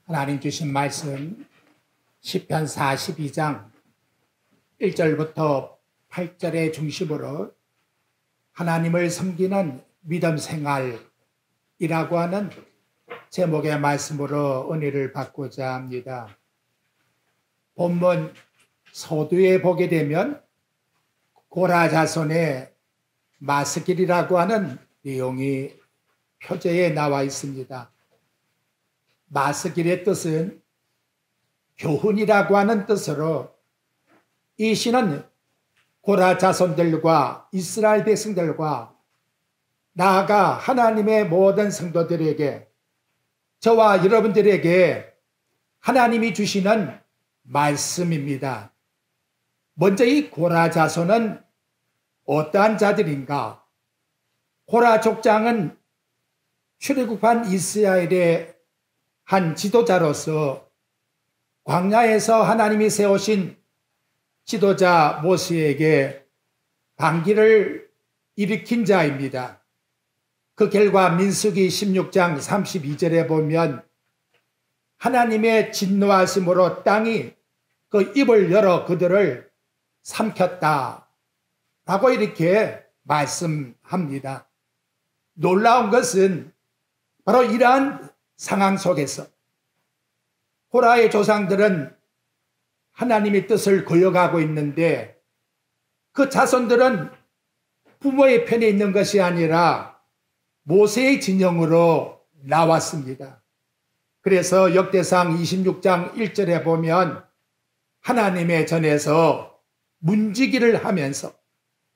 하나님 주신 말씀 시편 42장 1절부터 8절의 중심으로 하나님을 섬기는 믿음 생활이라고 하는 제목의 말씀으로 은혜를 받고자 합니다. 본문 서두에 보게 되면 고라 자손의 마스길이라고 하는 내용이 표제에 나와 있습니다. 마스길의 뜻은 교훈이라고 하는 뜻으로 이 시는 고라 자손들과 이스라엘 백성들과 나아가 하나님의 모든 성도들에게, 저와 여러분들에게 하나님이 주시는 말씀입니다. 먼저 이 고라 자손은 어떠한 자들인가? 고라 족장은 출애굽한 이스라엘의 한 지도자로서 광야에서 하나님이 세우신 지도자 모세에게 반기를 일으킨 자입니다. 그 결과 민수기 16장 32절에 보면 하나님의 진노하심으로 땅이 그 입을 열어 그들을 삼켰다 라고 이렇게 말씀합니다. 놀라운 것은 바로 이러한 상황 속에서 고라의 조상들은 하나님의 뜻을 거역하고 있는데 그 자손들은 부모의 편에 있는 것이 아니라 모세의 진영으로 나왔습니다. 그래서 역대상 26장 1절에 보면 하나님의 전에서 문지기를 하면서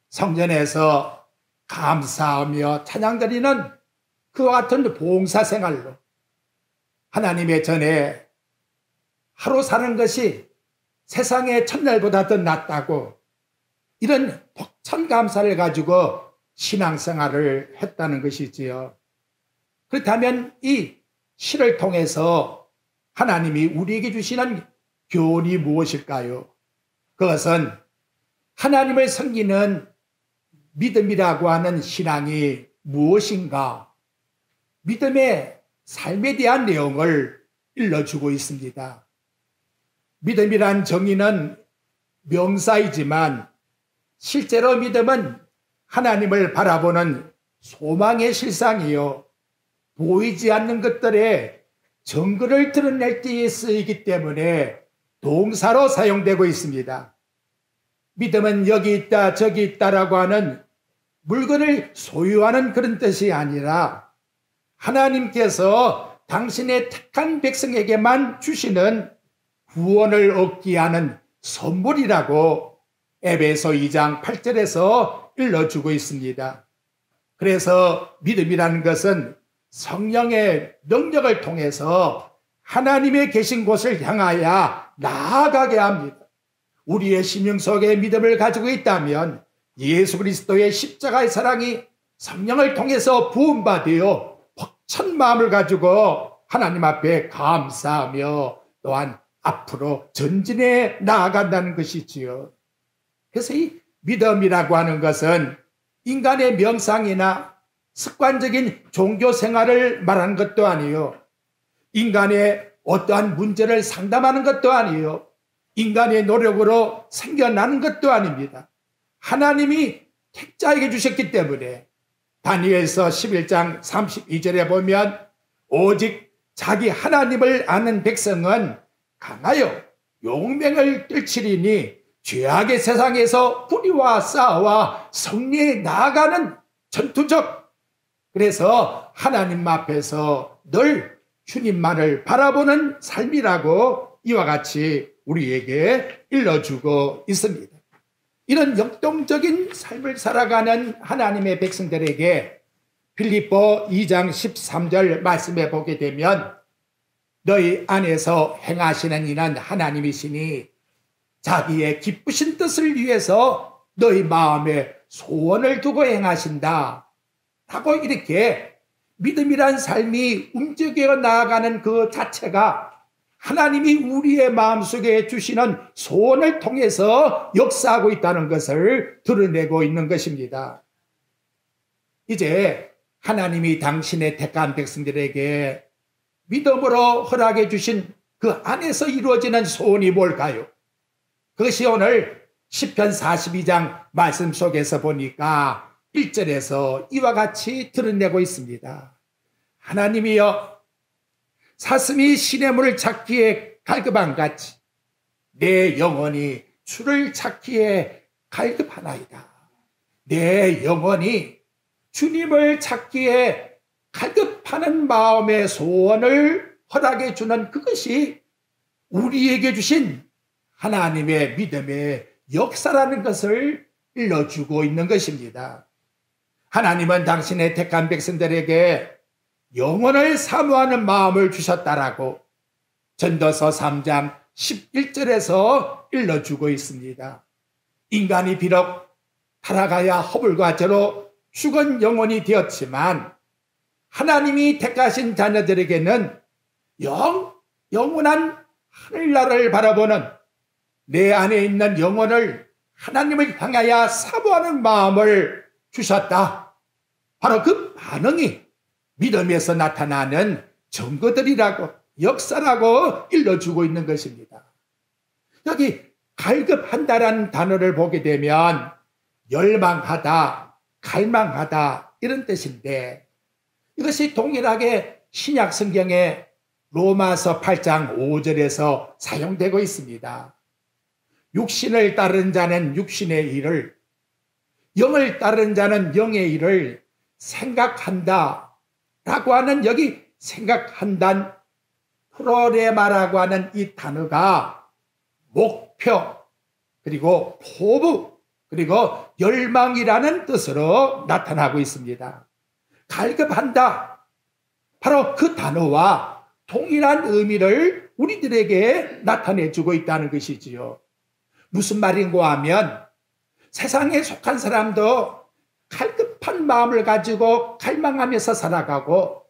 성전에서 감사하며 찬양드리는 그와 같은 봉사생활로 하나님의 전에 하루 사는 것이 세상의 첫날보다 더 낫다고 이런 복천감사를 가지고 신앙생활을 했다는 것이지요. 그렇다면 이 시를 통해서 하나님이 우리에게 주시는 교훈이 무엇일까요? 그것은 하나님을 섬기는 믿음이라고 하는 신앙이 무엇인가? 믿음의 삶에 대한 내용을 일러주고 있습니다. 믿음이란 정의는 명사이지만 실제로 믿음은 하나님을 바라보는 소망의 실상이요, 보이지 않는 것들의 증거를 드러낼 때에 쓰이기 때문에 동사로 사용되고 있습니다. 믿음은 여기 있다 저기 있다라고 하는 물건을 소유하는 그런 뜻이 아니라 하나님께서 당신의 택한 백성에게만 주시는 구원을 얻게 하는 선물이라고 에베소 2장 8절에서 일러주고 있습니다. 그래서 믿음이라는 것은 성령의 능력을 통해서 하나님의 계신 곳을 향하여 나아가게 합니다. 우리의 심령 속에 믿음을 가지고 있다면 예수 그리스도의 십자가의 사랑이 성령을 통해서 부음받아 벅찬 마음을 가지고 하나님 앞에 감사하며 또한 앞으로 전진해 나아간다는 것이지요. 그래서 이 믿음이라고 하는 것은 인간의 명상이나 습관적인 종교 생활을 말하는 것도 아니요, 인간의 어떠한 문제를 상담하는 것도 아니요, 인간의 노력으로 생겨나는 것도 아닙니다. 하나님이 택자에게 주셨기 때문에 다니엘서 11장 32절에 보면 오직 자기 하나님을 아는 백성은 강하여 용맹을 떨치리니 죄악의 세상에서 불의와 싸와 승리에 나아가는 전투적, 그래서 하나님 앞에서 늘 주님만을 바라보는 삶이라고 이와 같이 우리에게 일러주고 있습니다. 이런 역동적인 삶을 살아가는 하나님의 백성들에게 빌립보 2장 13절 말씀해 보게 되면 너희 안에서 행하시는 이는 하나님이시니 자기의 기쁘신 뜻을 위해서 너희 마음에 소원을 두고 행하신다 라고 이렇게 믿음이란 삶이 움직여 나아가는 그 자체가 하나님이 우리의 마음속에 주시는 소원을 통해서 역사하고 있다는 것을 드러내고 있는 것입니다. 이제 하나님이 당신의 택한 백성들에게 믿음으로 허락해 주신 그 안에서 이루어지는 소원이 뭘까요? 그것이 오늘 시편 42장 말씀 속에서 보니까 1절에서 이와 같이 드러내고 있습니다. 하나님이여, 사슴이 시냇물을 찾기에 갈급한 같이 내 영혼이 주를 찾기에 갈급하나이다. 내 영혼이 주님을 찾기에 갈급하는 마음의 소원을 허락해 주는 그것이 우리에게 주신 하나님의 믿음의 역사라는 것을 일러주고 있는 것입니다. 하나님은 당신의 택한 백성들에게 영혼을 사모하는 마음을 주셨다라고 전도서 3장 11절에서 일러주고 있습니다. 인간이 비록 타락하여 허물과 죄로 죽은 영혼이 되었지만 하나님이 택하신 자녀들에게는 영원한 하늘나라를 바라보는 내 안에 있는 영혼을 하나님을 향하여 사모하는 마음을 주셨다. 바로 그 반응이 믿음에서 나타나는 증거들이라고, 역사라고 일러주고 있는 것입니다. 여기 갈급한다라는 단어를 보게 되면 열망하다, 갈망하다 이런 뜻인데, 이것이 동일하게 신약 성경에 로마서 8장 5절에서 사용되고 있습니다. 육신을 따른 자는 육신의 일을, 영을 따른 자는 영의 일을 생각한다 라고 하는, 여기 생각한단 프로레마라고 하는 이 단어가 목표, 그리고 포부, 그리고 열망이라는 뜻으로 나타나고 있습니다. 갈급한다, 바로 그 단어와 동일한 의미를 우리들에게 나타내주고 있다는 것이지요. 무슨 말인가 하면 세상에 속한 사람도 갈급한 마음을 가지고 갈망하면서 살아가고,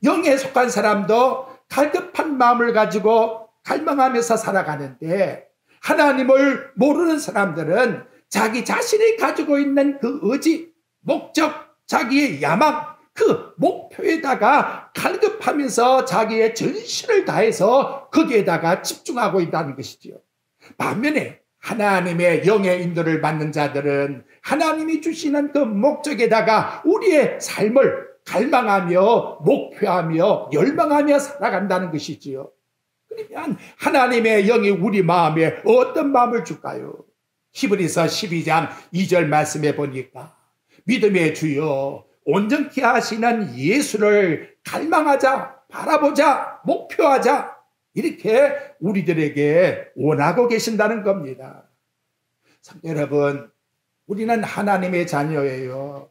영에 속한 사람도 갈급한 마음을 가지고 갈망하면서 살아가는데, 하나님을 모르는 사람들은 자기 자신이 가지고 있는 그 의지, 목적, 자기의 야망, 그 목표에다가 갈급하면서 자기의 전신을 다해서 거기에다가 집중하고 있다는 것이지요. 반면에 하나님의 영의 인도를 받는 자들은 하나님이 주시는 그 목적에다가 우리의 삶을 갈망하며 목표하며 열망하며 살아간다는 것이지요. 그러면 하나님의 영이 우리 마음에 어떤 마음을 줄까요? 히브리서 12장 2절 말씀해 보니까 믿음의 주여 온전케 하시는 예수를 갈망하자, 바라보자, 목표하자, 이렇게 우리들에게 원하고 계신다는 겁니다. 성도 여러분, 우리는 하나님의 자녀예요.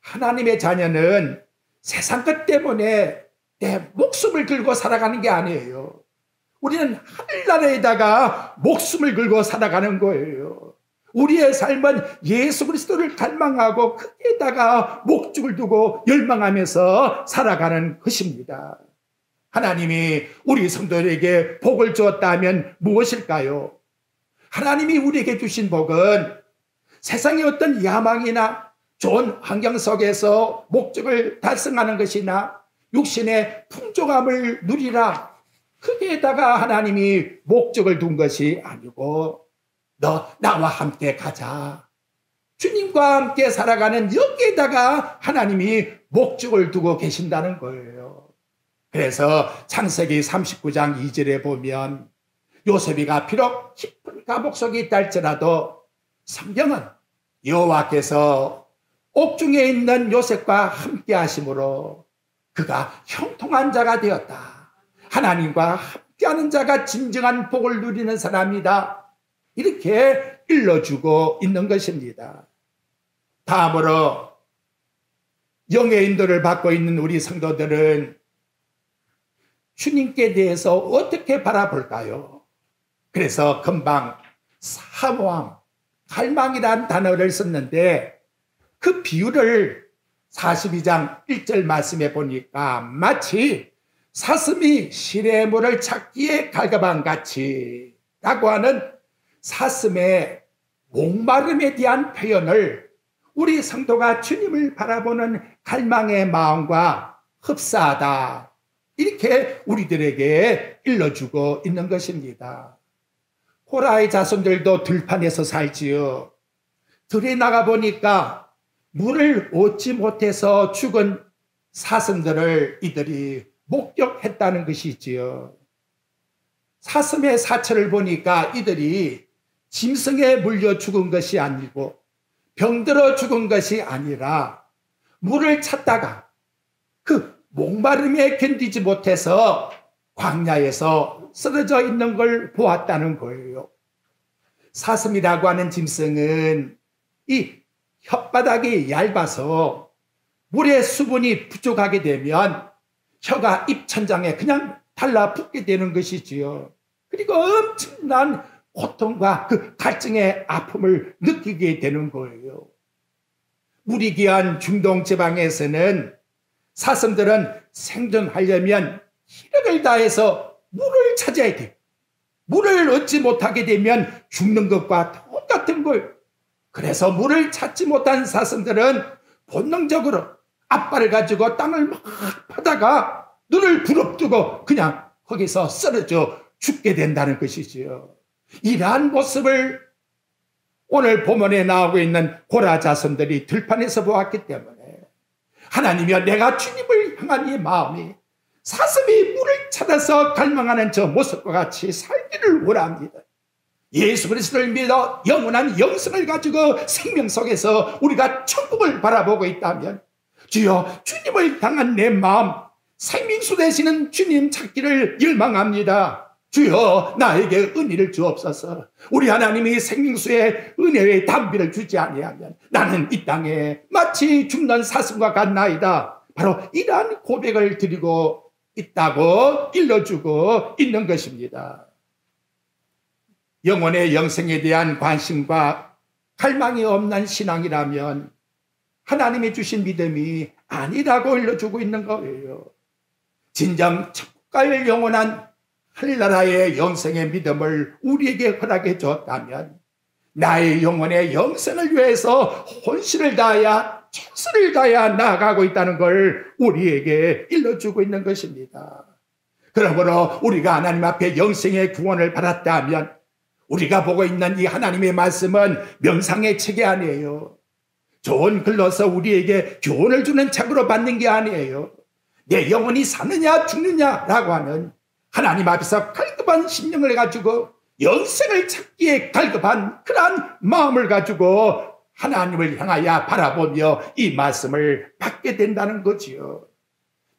하나님의 자녀는 세상 것 때문에 내 목숨을 걸고 살아가는 게 아니에요. 우리는 하늘나라에다가 목숨을 걸고 살아가는 거예요. 우리의 삶은 예수 그리스도를 갈망하고 거기에다가 목적을 두고 열망하면서 살아가는 것입니다. 하나님이 우리 성도들에게 복을 주었다면 무엇일까요? 하나님이 우리에게 주신 복은 세상의 어떤 야망이나 좋은 환경 속에서 목적을 달성하는 것이나 육신의 풍족함을 누리라, 거기에다가 하나님이 목적을 둔 것이 아니고, 너 나와 함께 가자, 주님과 함께 살아가는 여기에다가 하나님이 목적을 두고 계신다는 거예요. 그래서 창세기 39장 2절에 보면 요셉이가 비록 깊은 감옥 속에 있다 할지라도 성경은 여호와께서 옥중에 있는 요셉과 함께 하심으로 그가 형통한 자가 되었다. 하나님과 함께하는 자가 진정한 복을 누리는 사람이다. 이렇게 일러주고 있는 것입니다. 다음으로 영의 인도를 받고 있는 우리 성도들은 주님께 대해서 어떻게 바라볼까요? 그래서 금방 사모함, 갈망이라는 단어를 썼는데 그 비유를 42장 1절 말씀에 보니까 마치 사슴이 시냇물을 찾기에 갈급한 같이 라고 하는 사슴의 목마름에 대한 표현을 우리 성도가 주님을 바라보는 갈망의 마음과 흡사하다, 이렇게 우리들에게 일러주고 있는 것입니다. 고라의 자손들도 들판에서 살지요. 들에 나가보니까 물을 얻지 못해서 죽은 사슴들을 이들이 목격했다는 것이지요. 사슴의 사체를 보니까 이들이 짐승에 물려 죽은 것이 아니고 병들어 죽은 것이 아니라 물을 찾다가 그 목마름에 견디지 못해서 광야에서 쓰러져 있는 걸 보았다는 거예요. 사슴이라고 하는 짐승은 이 혓바닥이 얇아서 물의 수분이 부족하게 되면 혀가 입천장에 그냥 달라붙게 되는 것이지요. 그리고 엄청난 고통과 그 갈증의 아픔을 느끼게 되는 거예요. 물이 귀한 중동 지방에서는 사슴들은 생존하려면 힘을 다해서 물을 찾아야 돼. 물을 얻지 못하게 되면 죽는 것과 똑같은 거예요. 그래서 물을 찾지 못한 사슴들은 본능적으로 앞발을 가지고 땅을 막 파다가 눈을 부릅뜨고 그냥 거기서 쓰러져 죽게 된다는 것이지요. 이러한 모습을 오늘 본문에 나오고 있는 고라 자손들이 들판에서 보았기 때문에 하나님이여, 내가 주님을 향한 이 마음이 사슴이 물을 찾아서 갈망하는 저 모습과 같이 살기를 원합니다. 예수 그리스도를 믿어 영원한 영생을 가지고 생명 속에서 우리가 천국을 바라보고 있다면 주여, 주님을 향한 내 마음, 생명수 되시는 주님 찾기를 열망합니다. 주여, 나에게 은혜를 주옵소서. 우리 하나님이 생명수의 은혜의 담비를 주지 아니하면 나는 이 땅에 마치 죽는 사슴과 같나이다. 바로 이러한 고백을 드리고 있다고 일러주고 있는 것입니다. 영혼의 영생에 대한 관심과 갈망이 없는 신앙이라면 하나님이 주신 믿음이 아니라고 일러주고 있는 거예요. 진정 천국갈 영원한 하늘나라의 영생의 믿음을 우리에게 허락해 줬다면 나의 영혼의 영생을 위해서 혼신을 다하여 최선을 다하여 나아가고 있다는 걸 우리에게 일러주고 있는 것입니다. 그러므로 우리가 하나님 앞에 영생의 구원을 받았다면 우리가 보고 있는 이 하나님의 말씀은 명상의 책이 아니에요. 좋은 글로서 우리에게 교훈을 주는 책으로 받는 게 아니에요. 내 영혼이 사느냐 죽느냐라고 하는 하나님 앞에서 갈급한 심령을 가지고 영생을 찾기에 갈급한 그러한 마음을 가지고 하나님을 향하여 바라보며 이 말씀을 받게 된다는 거지요.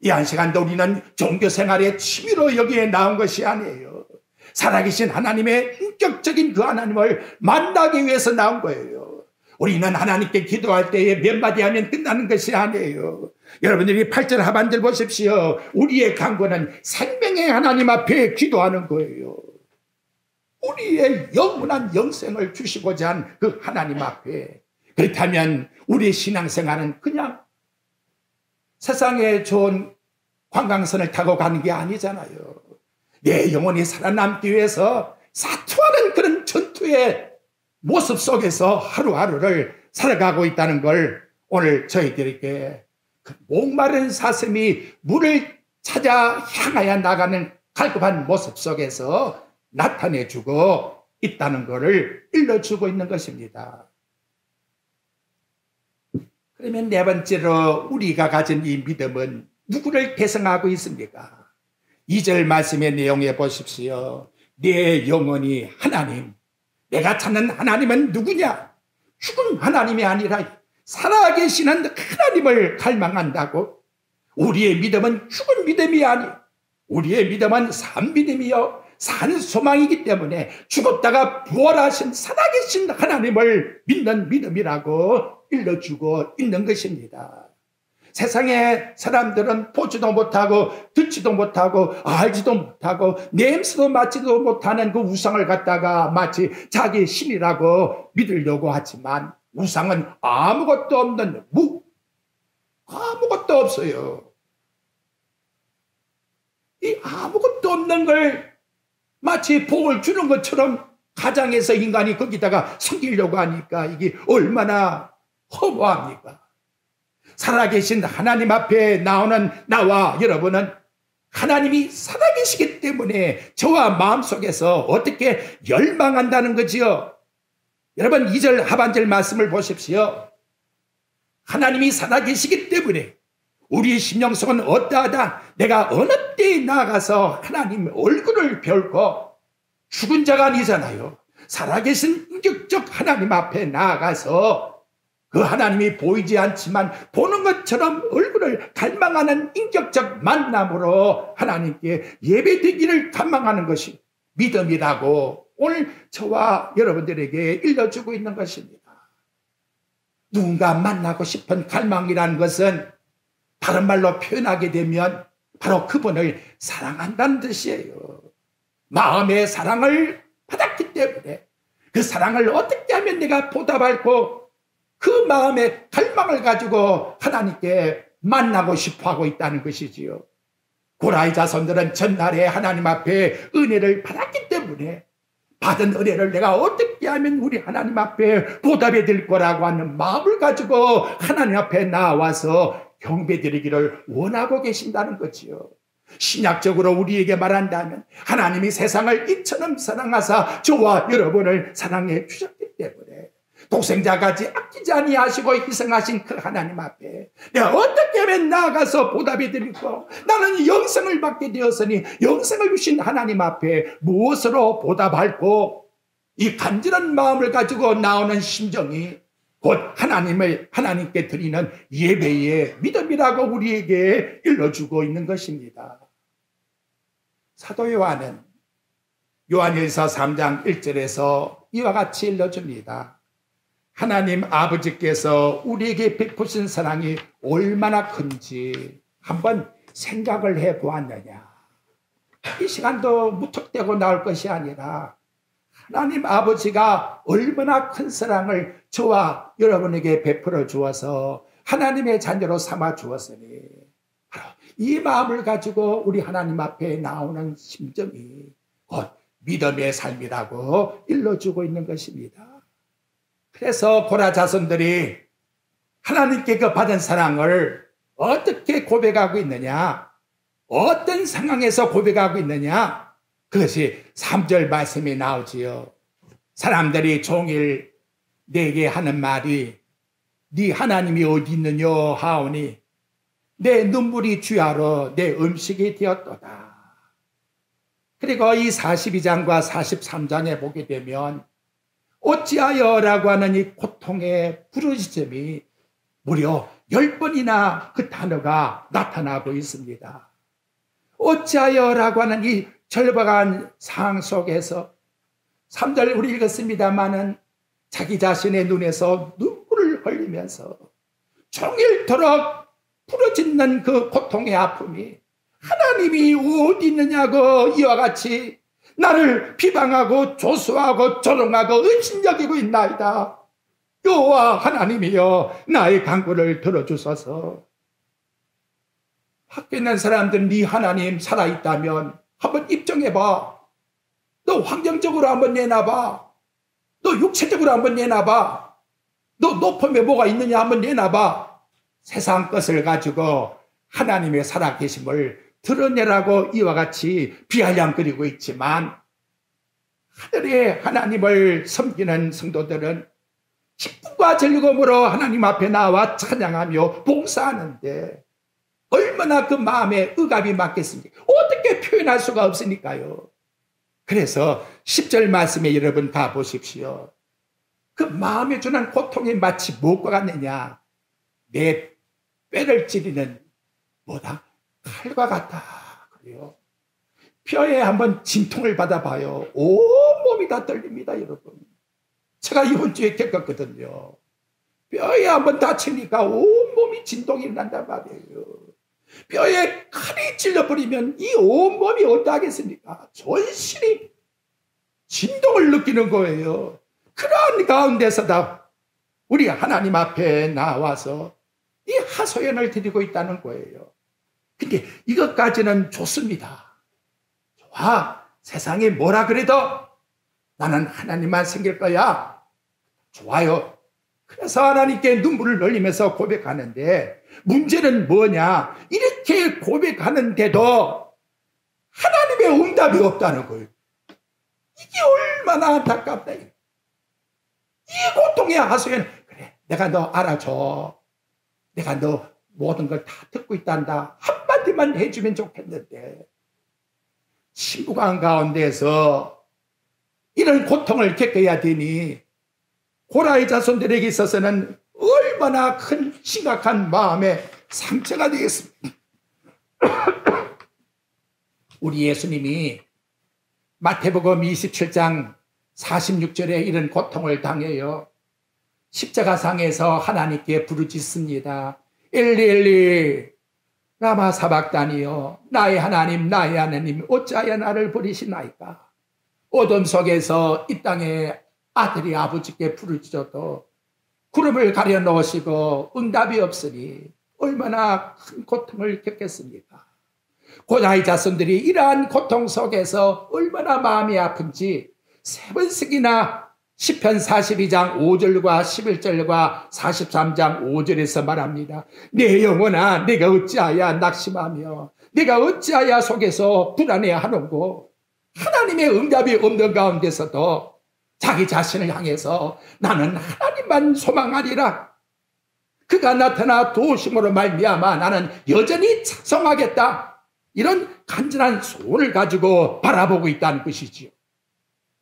이 한 시간도 우리는 종교생활의 취미로 여기에 나온 것이 아니에요. 살아계신 하나님의 인격적인 그 하나님을 만나기 위해서 나온 거예요. 우리는 하나님께 기도할 때에 몇 마디 하면 끝나는 것이 아니에요. 여러분들이 8절 하반절 보십시오. 우리의 간구는 생명의 하나님 앞에 기도하는 거예요. 우리의 영원한 영생을 주시고자 한 그 하나님 앞에. 그렇다면 우리의 신앙생활은 그냥 세상에 좋은 관광선을 타고 가는 게 아니잖아요. 내 영혼이 살아남기 위해서 사투하는 그런 전투의 모습 속에서 하루하루를 살아가고 있다는 걸 오늘 저희들에게 그 목마른 사슴이 물을 찾아 향하여 나가는 갈급한 모습 속에서 나타내주고 있다는 것을 일러주고 있는 것입니다. 그러면 네 번째로 우리가 가진 이 믿음은 누구를 대성하고 있습니까? 2절 말씀의 내용에 보십시오. 내 영혼이 하나님, 내가 찾는 하나님은 누구냐? 죽은 하나님이 아니라 살아계시는 하나님을 갈망한다고. 우리의 믿음은 죽은 믿음이 아니, 우리의 믿음은 산 믿음이요 산 소망이기 때문에 죽었다가 부활하신 살아계신 하나님을 믿는 믿음이라고 일러주고 있는 것입니다. 세상의 사람들은 보지도 못하고 듣지도 못하고 알지도 못하고 냄새도 맡지도 못하는 그 우상을 갖다가 마치 자기 신이라고 믿으려고 하지만 우상은 아무것도 없는 아무것도 없어요. 이 아무것도 없는 걸 마치 복을 주는 것처럼 가장해서 인간이 거기다가 섬기려고 하니까 이게 얼마나 허무합니까? 살아계신 하나님 앞에 나오는 나와 여러분은 하나님이 살아계시기 때문에 저와 마음속에서 어떻게 열망한다는 거지요. 여러분 2절 하반절 말씀을 보십시오. 하나님이 살아계시기 때문에 우리의 심령속은 어떠하다. 내가 어느 때에 나아가서 하나님 얼굴을 뵙고, 죽은 자가 아니잖아요. 살아계신 인격적 하나님 앞에 나아가서 그 하나님이 보이지 않지만 보는 것처럼 얼굴을 갈망하는 인격적 만남으로 하나님께 예배드리기를 갈망하는 것이 믿음이라고 오늘 저와 여러분들에게 일러주고 있는 것입니다. 누군가 만나고 싶은 갈망이라는 것은 다른 말로 표현하게 되면 바로 그분을 사랑한다는 뜻이에요. 마음의 사랑을 받았기 때문에 그 사랑을 어떻게 하면 내가 보답하고 그 마음의 갈망을 가지고 하나님께 만나고 싶어하고 있다는 것이지요. 고라의 자손들은 전날에 하나님 앞에 은혜를 받았기 때문에 받은 은혜를 내가 어떻게 하면 우리 하나님 앞에 보답해 드릴 거라고 하는 마음을 가지고 하나님 앞에 나와서 경배드리기를 원하고 계신다는 거지요. 신약적으로 우리에게 말한다면 하나님이 세상을 이처럼 사랑하사 저와 여러분을 사랑해 주셨기 때문에 독생자까지 아끼지 아니하시고 희생하신 그 하나님 앞에 내가 어떻게 하면 나아가서 보답해 드리고 나는 영생을 받게 되었으니 영생을 주신 하나님 앞에 무엇으로 보답할고, 이 간절한 마음을 가지고 나오는 심정이 곧 하나님께 드리는 예배의 믿음이라고 우리에게 일러주고 있는 것입니다. 사도 요한은 요한일서 3장 1절에서 이와 같이 일러줍니다. 하나님 아버지께서 우리에게 베푸신 사랑이 얼마나 큰지 한번 생각을 해보았느냐. 이 시간도 무턱대고 나올 것이 아니라 하나님 아버지가 얼마나 큰 사랑을 저와 여러분에게 베풀어 주어서 하나님의 자녀로 삼아 주었으니 바로 이 마음을 가지고 우리 하나님 앞에 나오는 심정이 곧 믿음의 삶이라고 일러주고 있는 것입니다. 그래서 고라 자손들이 하나님께 그 받은 사랑을 어떻게 고백하고 있느냐, 어떤 상황에서 고백하고 있느냐, 그것이 3절 말씀이 나오지요. 사람들이 종일 내게 하는 말이 네 하나님이 어디 있느냐 하오니 내 눈물이 주야로 내 음식이 되었도다. 그리고 이 42장과 43장에 보게 되면 어찌하여라고 하는 이 고통의 부르짖음이 무려 10번이나 그 단어가 나타나고 있습니다. 어찌하여라고 하는 이 절박한 상황 속에서 3절 우리 읽었습니다마는 자기 자신의 눈에서 눈물을 흘리면서 종일토록 부르짖는 그 고통의 아픔이 하나님이 어디 있느냐고 이와 같이 나를 비방하고 조소하고 조롱하고 의심여기고 있나이다. 여호와 하나님이여 나의 간구를 들어주소서. 밖에 있는 사람들은 네 하나님 살아있다면 한번 입증해봐. 너 환경적으로 한번 내놔봐. 너 육체적으로 한번 내놔봐. 너 높음에 뭐가 있느냐 한번 내놔봐. 세상 것을 가지고 하나님의 살아계심을 드러내라고 이와 같이 비아냥거리고 있지만 하늘의 하나님을 섬기는 성도들은 기쁨과 즐거움으로 하나님 앞에 나와 찬양하며 봉사하는데 얼마나 그 마음에 억압이 많겠습니까? 어떻게 표현할 수가 없으니까요. 그래서 10절 말씀에 여러분 다 보십시오. 그 마음에 주는 고통이 마치 무엇과 같느냐. 내 뼈를 찌르는 뭐다? 칼과 같다. 그래요. 뼈에 한번 진통을 받아봐요. 온몸이 다 떨립니다, 여러분. 제가 이번 주에 겪었거든요. 뼈에 한번 다치니까 온몸이 진동이 난단 말이에요. 뼈에 칼이 찔러버리면 이 온몸이 어떠하겠습니까? 전신이 진동을 느끼는 거예요. 그런 가운데서다 우리 하나님 앞에 나와서 이 하소연을 드리고 있다는 거예요. 근데 이것까지는 좋습니다. 좋아. 세상에 뭐라 그래도 나는 하나님만 생길 거야. 좋아요. 그래서 하나님께 눈물을 흘리면서 고백하는데 문제는 뭐냐? 이렇게 고백하는데도 하나님의 응답이 없다는 거예요. 이게 얼마나 안타깝다. 이 고통의 하소연, 그래, 내가 너 알아줘. 내가 너 모든 걸 다 듣고 있단다. 한마디만 해주면 좋겠는데, 신부강 가운데서 이런 고통을 겪어야 되니 고라의 자손들에게 있어서는 얼마나 큰 심각한 마음의 상처가 되겠습니까? 우리 예수님이 마태복음 27장 46절에 이런 고통을 당해요. 십자가상에서 하나님께 부르짖습니다. 엘리 엘리 라마 사박다니요, 나의 하나님 어찌하여 나를 버리시나이까. 어둠 속에서 이 땅에 아들이 아버지께 부르짖어도 구름을 가려 놓으시고 응답이 없으니 얼마나 큰 고통을 겪겠습니까? 고나의 자손들이 이러한 고통 속에서 얼마나 마음이 아픈지 세 번씩이나 시편 42장 5절과 11절과 43장 5절에서 말합니다. 내 영혼아, 내가 어찌하여 낙심하며 내가 어찌하여 속에서 불안해하는고. 하나님의 응답이 없는 가운데서도 자기 자신을 향해서 나는 하나님만 소망하리라. 그가 나타나 도우심으로 말미암아 나는 여전히 찬송하겠다. 이런 간절한 소원을 가지고 바라보고 있다는 것이지요.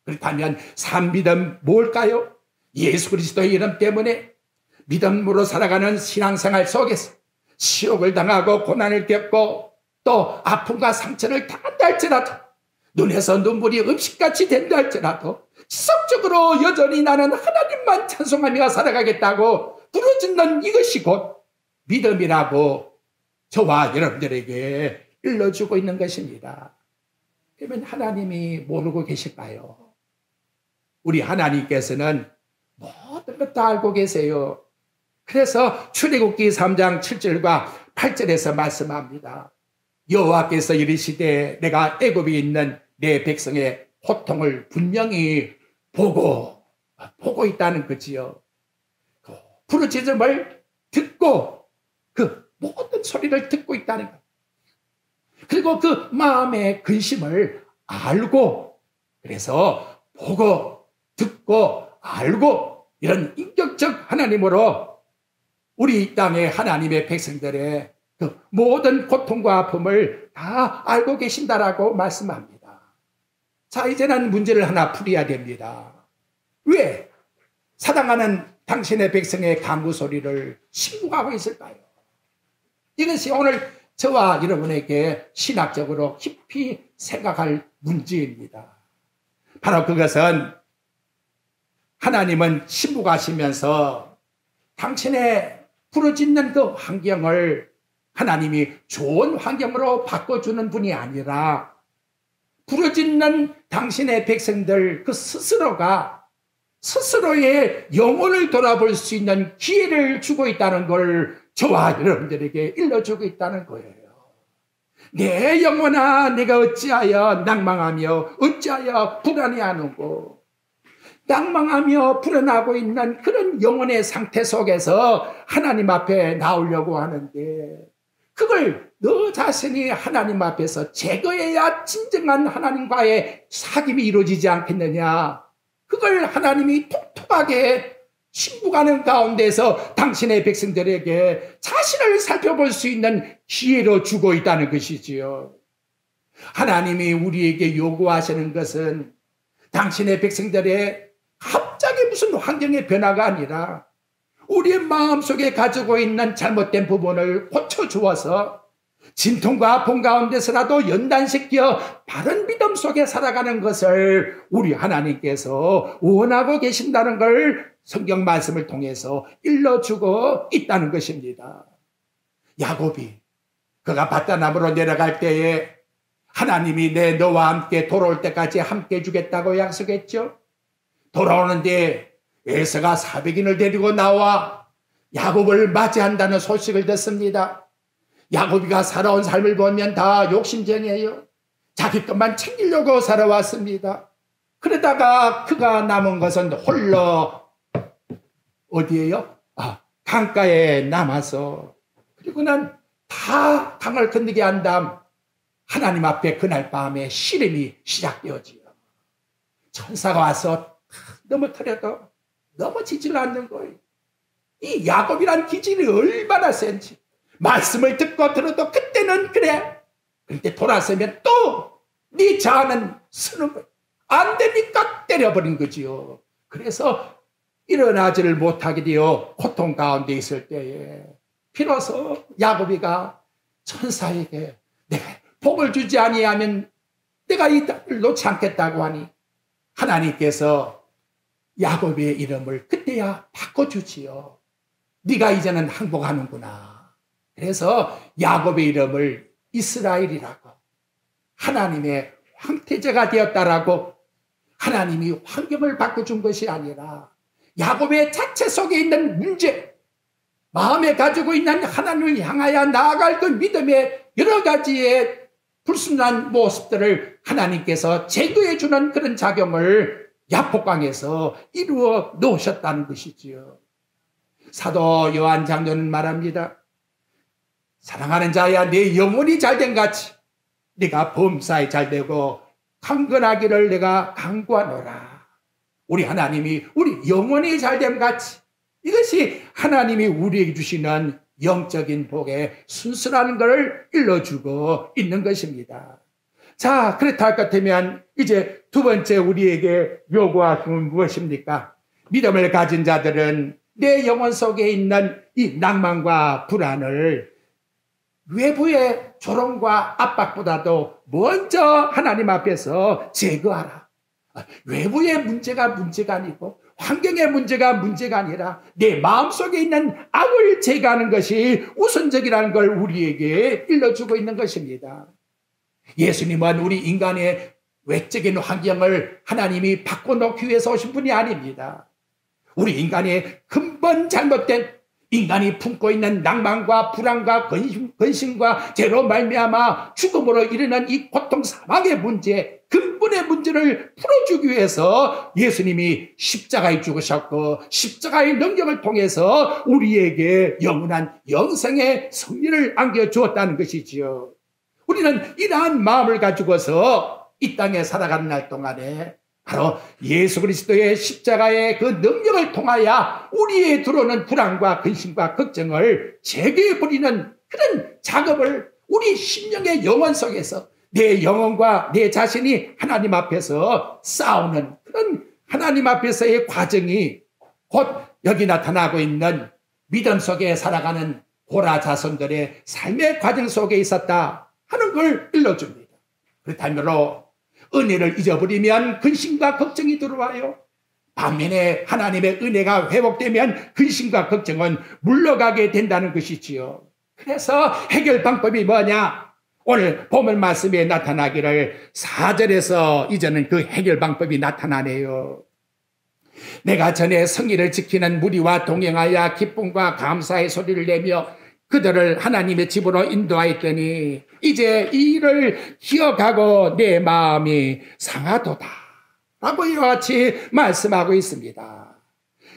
그렇다면 산 믿음 뭘까요? 예수 그리스도의 이름 때문에 믿음으로 살아가는 신앙생활 속에서 시험을 당하고 고난을 겪고 또 아픔과 상처를 당한다 할지라도, 눈에서 눈물이 음식같이 된다 할지라도 지속적으로 여전히 나는 하나님만 찬송하며 살아가겠다고 부르짖는 이것이 곧 믿음이라고 저와 여러분들에게 일러주고 있는 것입니다. 그러면 하나님이 모르고 계실까요? 우리 하나님께서는 모든 것 다 알고 계세요. 그래서 출애굽기 3장 7절과 8절에서 말씀합니다. 여호와께서 이르시되 내가 애굽에 있는 내 백성의 고통을 분명히 보고 있다는 거지요. 그 부르짖음을 듣고 그 모든 소리를 듣고 있다는 것. 그리고 그 마음의 근심을 알고, 그래서 보고 듣고 알고 이런 인격적 하나님으로 우리 이 땅의 하나님의 백성들의 그 모든 고통과 아픔을 다 알고 계신다라고 말씀합니다. 자, 이제는 문제를 하나 풀어야 됩니다. 왜 사랑하는 당신의 백성의 간구 소리를 신고하고 있을까요? 이것이 오늘 저와 여러분에게 신학적으로 깊이 생각할 문제입니다. 바로 그것은 하나님은 신부가시면서 당신의 부르짖는 그 환경을 하나님이 좋은 환경으로 바꿔주는 분이 아니라 부르짖는 당신의 백성들 그 스스로가 스스로의 영혼을 돌아볼 수 있는 기회를 주고 있다는 걸 저와 여러분들에게 일러주고 있다는 거예요. 내 영혼아, 내가 어찌하여 낭망하며 어찌하여 불안해하는고. 낭망하며 불안하고 있는 그런 영혼의 상태 속에서 하나님 앞에 나오려고 하는데, 그걸 너 자신이 하나님 앞에서 제거해야 진정한 하나님과의 사귐이 이루어지지 않겠느냐. 그걸 하나님이 톡톡하게 신부가는 가운데서 당신의 백성들에게 자신을 살펴볼 수 있는 기회로 주고 있다는 것이지요. 하나님이 우리에게 요구하시는 것은 당신의 백성들의 갑자기 무슨 환경의 변화가 아니라 우리의 마음속에 가지고 있는 잘못된 부분을 고쳐주어서 진통과 아픔 가운데서라도 연단시켜 바른 믿음 속에 살아가는 것을 우리 하나님께서 원하고 계신다는 걸 성경 말씀을 통해서 일러주고 있다는 것입니다. 야곱이 그가 밧단암으로 내려갈 때에 하나님이 너와 함께 돌아올 때까지 함께 해주겠다고 약속했죠. 돌아오는데 에서가 400인을 데리고 나와 야곱을 맞이한다는 소식을 듣습니다. 야곱이가 살아온 삶을 보면 다 욕심쟁이에요. 자기 것만 챙기려고 살아왔습니다. 그러다가 그가 남은 것은 홀로 어디에요? 강가에 남아서, 그리고 난 다 강을 건너게 한 다음 하나님 앞에 그날 밤에 시름이 시작되어지요. 천사가 와서 넘어뜨려도 넘어지질 않는 거예요. 이 야곱이란 기질이 얼마나 센지. 말씀을 듣고 들어도 그때는 그래. 그런데 돌아서면 또 네 자아는 쓰는 거예요. 안 되니까 때려버린 거지요. 그래서 일어나지를 못하게 되어 고통 가운데 있을 때에 비로소 야곱이가 천사에게 내가 복을 주지 아니하면 내가 이 땅을 놓지 않겠다고 하니 하나님께서 야곱의 이름을 그때야 바꿔주지요. 네가 이제는 항복하는구나. 그래서 야곱의 이름을 이스라엘이라고, 하나님의 황태자가 되었다라고, 하나님이 환경을 바꿔준 것이 아니라 야곱의 자체 속에 있는 문제, 마음에 가지고 있는 하나님을 향하여 나아갈 그 믿음의 여러 가지의 불순한 모습들을 하나님께서 제거해 주는 그런 작용을 야복강에서 이루어 놓으셨다는 것이지요. 사도 요한 장로는 말합니다. 사랑하는 자야, 내 영혼이 잘된 같이 네가 범사에 잘되고 강건하기를 내가 간구하노라. 우리 하나님이 우리 영혼이 잘됨 같이, 이것이 하나님이 우리에게 주시는 영적인 복의 순수라는 것을 일러주고 있는 것입니다. 자, 그렇다 할 것 같으면 이제 두 번째 우리에게 요구하시는 무엇입니까? 믿음을 가진 자들은 내 영혼 속에 있는 이 낭만과 불안을 외부의 조롱과 압박보다도 먼저 하나님 앞에서 제거하라. 외부의 문제가 아니고 환경의 문제가 아니라 내 마음속에 있는 악을 제거하는 것이 우선적이라는 걸 우리에게 일러주고 있는 것입니다. 예수님은 우리 인간의 외적인 환경을 하나님이 바꿔놓기 위해서 오신 분이 아닙니다. 우리 인간의 근본 잘못된, 인간이 품고 있는 낭만과 불안과 근심과 죄로 말미암아 죽음으로 이르는 이 고통 사망의 문제, 근본의 문제를 풀어주기 위해서 예수님이 십자가에 죽으셨고 십자가의 능력을 통해서 우리에게 영원한 영생의 승리를 안겨주었다는 것이지요. 우리는 이러한 마음을 가지고서 이 땅에 살아가는 날 동안에 바로 예수 그리스도의 십자가의 그 능력을 통하여 우리의 들어오는 불안과 근심과 걱정을 제거해버리는 그런 작업을 우리 심령의 영혼 속에서 내 영혼과 내 자신이 하나님 앞에서 싸우는 그런 하나님 앞에서의 과정이 곧 여기 나타나고 있는 믿음 속에 살아가는 고라 자손들의 삶의 과정 속에 있었다 하는 걸 일러줍니다. 그렇다므로 은혜를 잊어버리면 근심과 걱정이 들어와요. 반면에 하나님의 은혜가 회복되면 근심과 걱정은 물러가게 된다는 것이지요. 그래서 해결 방법이 뭐냐? 오늘 본문 말씀에 나타나기를 4절에서 이제는 그 해결 방법이 나타나네요. 내가 전에 성의를 지키는 무리와 동행하여 기쁨과 감사의 소리를 내며 그들을 하나님의 집으로 인도하였더니 이제 이 일을 기억하고 내 마음이 상하도다 라고 이와 같이 말씀하고 있습니다.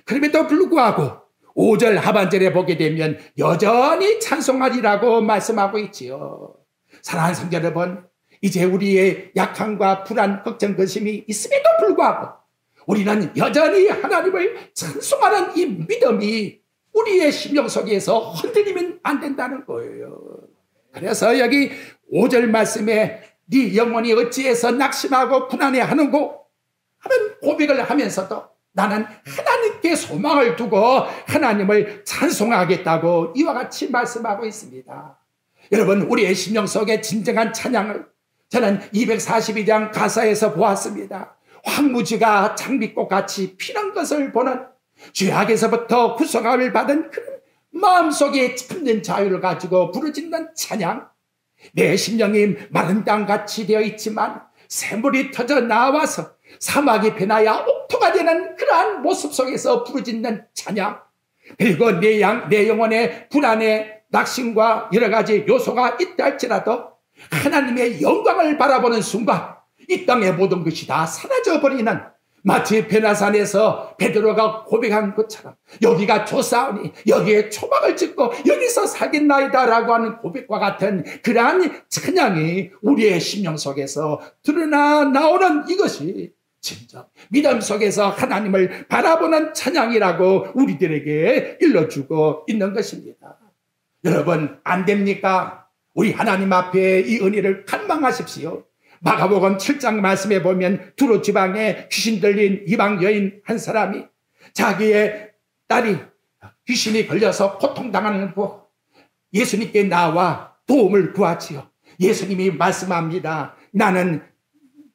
그럼에도 불구하고 5절 하반절에 보게 되면 여전히 찬송하리라고 말씀하고 있지요. 사랑하는 성도 여러분, 이제 우리의 약함과 불안, 걱정, 근심이 있음에도 불구하고 우리는 여전히 하나님을 찬송하는 이 믿음이 우리의 심령 속에서 흔들리면 안 된다는 거예요. 그래서 여기 5절 말씀에 네 영혼이 어찌해서 낙심하고 불안해하는고 하는 고백을 하면서도 나는 하나님께 소망을 두고 하나님을 찬송하겠다고 이와 같이 말씀하고 있습니다. 여러분, 우리의 심령 속에 진정한 찬양을 저는 242장 가사에서 보았습니다. 황무지가 장미꽃같이 피는 것을 보는 죄악에서부터 구속함을 받은 그런 마음속에 참된 자유를 가지고 부르짖는 찬양. 내 심령이 마른 땅같이 되어 있지만 샘물이 터져 나와서 사막이 변하여 옥토가 되는 그러한 모습 속에서 부르짖는 찬양. 그리고 내 영혼의 불안에 낙심과 여러 가지 요소가 있다 할지라도 하나님의 영광을 바라보는 순간 이 땅의 모든 것이 다 사라져버리는 마치 베나산에서 베드로가 고백한 것처럼 여기가 좋사오니 여기에 초막을 짓고 여기서 살겠나이다라고 하는 고백과 같은 그러한 찬양이 우리의 심령 속에서 드러나 나오는 이것이 진정 믿음 속에서 하나님을 바라보는 찬양이라고 우리들에게 일러주고 있는 것입니다. 여러분, 안 됩니까? 우리 하나님 앞에 이 은혜를 갈망하십시오. 마가복음 7장 말씀에 보면 두로 지방에 귀신 들린 이방 여인 한 사람이 자기의 딸이 귀신이 걸려서 고통당하는 거 예수님께 나와 도움을 구하지요. 예수님이 말씀합니다. 나는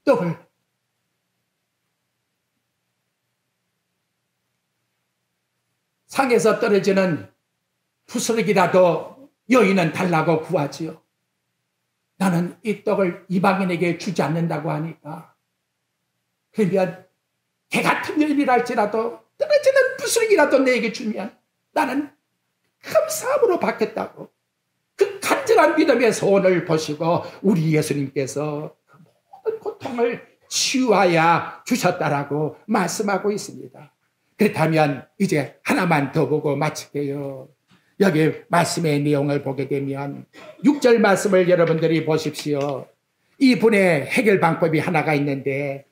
떡을 상에서 떨어지는 부스러기라도 여인은 달라고 구하지요. 나는 이 떡을 이방인에게 주지 않는다고 하니까 그러면 개 같은 여인이랄지라도 떨어지는 부스러기라도 내게 주면 나는 감사함으로 받겠다고 그 간절한 믿음의 소원을 보시고 우리 예수님께서 그 모든 고통을 치유하여 주셨다라고 말씀하고 있습니다. 그렇다면 이제 하나만 더 보고 마칠게요. 여기 말씀의 내용을 보게 되면 6절 말씀을 여러분들이 보십시오. 이 분의 해결 방법이 하나가 있는데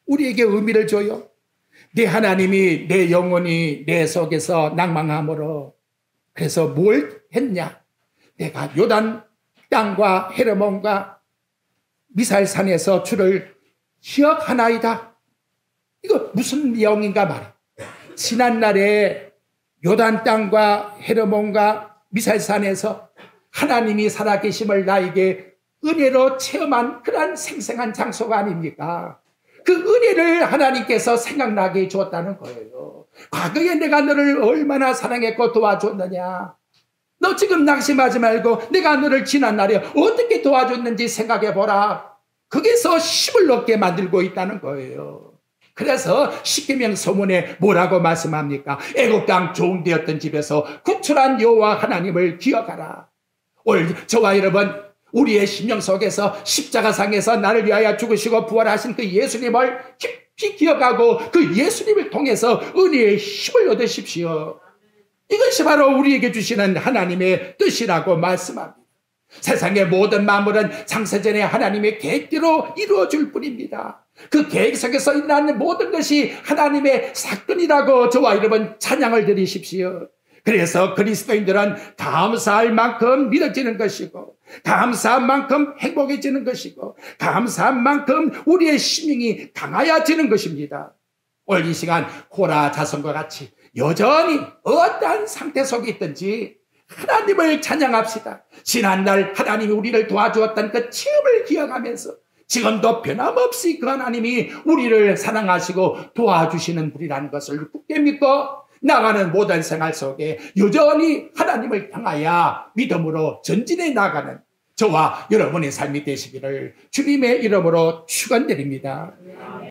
우리에게 의미를 줘요. 내 하나님이 내 영혼이 내 속에서 낭망함으로 그래서 뭘 했냐? 내가 요단 땅과 헤르몬과 미살산에서 주를 기억하나이다. 이거 무슨 내용인가 말이에요. 지난날에 요단 땅과 헤르몬과 미살산에서 하나님이 살아계심을 나에게 은혜로 체험한 그러한 생생한 장소가 아닙니까? 그 은혜를 하나님께서 생각나게 주었다는 거예요. 과거에 내가 너를 얼마나 사랑했고 도와줬느냐. 너 지금 낙심하지 말고 내가 너를 지난날에 어떻게 도와줬는지 생각해보라. 거기서 힘을 얻게 만들고 있다는 거예요. 그래서 십계명 서문에 뭐라고 말씀합니까? 애국 땅 종되었던 집에서 구출한 여호와 하나님을 기억하라. 오늘 저와 여러분 우리의 심령 속에서 십자가상에서 나를 위하여 죽으시고 부활하신 그 예수님을 깊이 기억하고 그 예수님을 통해서 은혜의 힘을 얻으십시오. 이것이 바로 우리에게 주시는 하나님의 뜻이라고 말씀합니다. 세상의 모든 만물은 창세전에 하나님의 계획대로 이루어질 뿐입니다. 그 계획 속에서 일어나는 모든 것이 하나님의 사건이라고 저와 여러분 찬양을 드리십시오. 그래서 그리스도인들은 감사할 만큼 믿어지는 것이고 감사한 만큼 행복해지는 것이고 감사한 만큼 우리의 심령이 강하여지는 것입니다. 오늘 이 시간 코라 자손과 같이 여전히 어떠한 상태 속에 있든지 하나님을 찬양합시다. 지난날 하나님이 우리를 도와주었던 그 체험을 기억하면서 지금도 변함없이 그 하나님이 우리를 사랑하시고 도와주시는 분이라는 것을 굳게 믿고 나가는 모든 생활 속에 여전히 하나님을 향하여 믿음으로 전진해 나가는 저와 여러분의 삶이 되시기를 주님의 이름으로 축원드립니다.